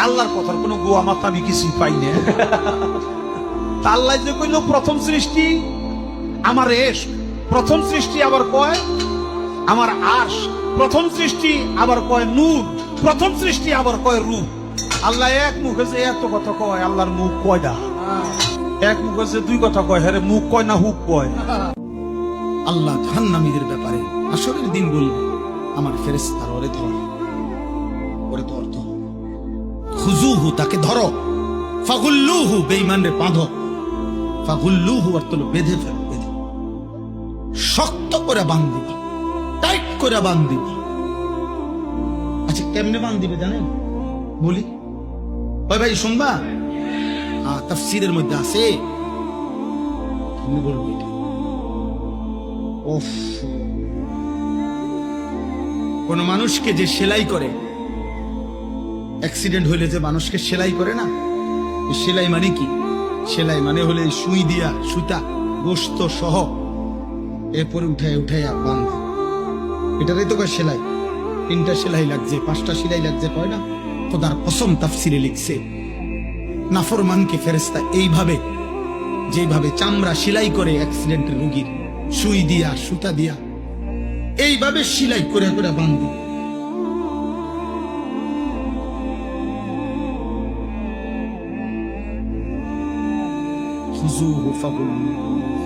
আল্লাহর কথার কোনো গোয়া মাথা আমি কিছুই পাই না। আল্লাহ যে কইল প্রথম সৃষ্টি আমার এশক, প্রথম সৃষ্টি আবার কয় আমার আশ, প্রথম সৃষ্টি আবার কয় নূর, প্রথম সৃষ্টি আবার কয় রূপ। আল্লাহ এক মুখে যে এত কথা কয়, আল্লাহর মুখ কয়টা? এক মুখে যে দুই কথা কয়, হ্যাঁ মুখ কয় না হুক কয়? আল্লাহ জাহান্নামীদের ব্যাপারে আসরের দিন বলবে, আমার ফেরেশতারা ওরে ধর, ওরে ধর, ধর, খুজুহু, তাকে ধরো, ফাগুল্লুহু, বেঈমানরে বাঁধো, ফাগুল্লুহু অর্থ হলো বেঁধে ফেলো, বেঁধে শক্ত করে বাঁধিবা, টাইট করে বাঁধিবা। আচ্ছা কেমনে বাঁধিবে জানেন? বলি ভাই, ভাই শুনবা? তাফসীরের মধ্যে আছে, বলবো এটা। কোন মানুষকে যে সেলাই করে, অ্যাক্সিডেন্ট হইলে যে মানুষকে সেলাই করে না, সেলাই মানে কি? সেলাই মানে হলে সুই দিয়া, সুতা, গোস্ত সহ এরপরে উঠাইয়া বাঁধ, এটারই তো সেলাই। 3টা সেলাই লাগছে, 5টা সেলাই লাগছে, কয় না? খোদার কসম তাফসীরে লিখছে, নাফরমানকে ফেরেশতা এইভাবে, যেভাবে চামড়া সেলাই করে অ্যাক্সিডেন্টের রোগীর, সুই দিয়া, সুতা দিয়া, এইভাবে সেলাই করে করে বাঁধি। খুজুহু ফাগুল্লুহু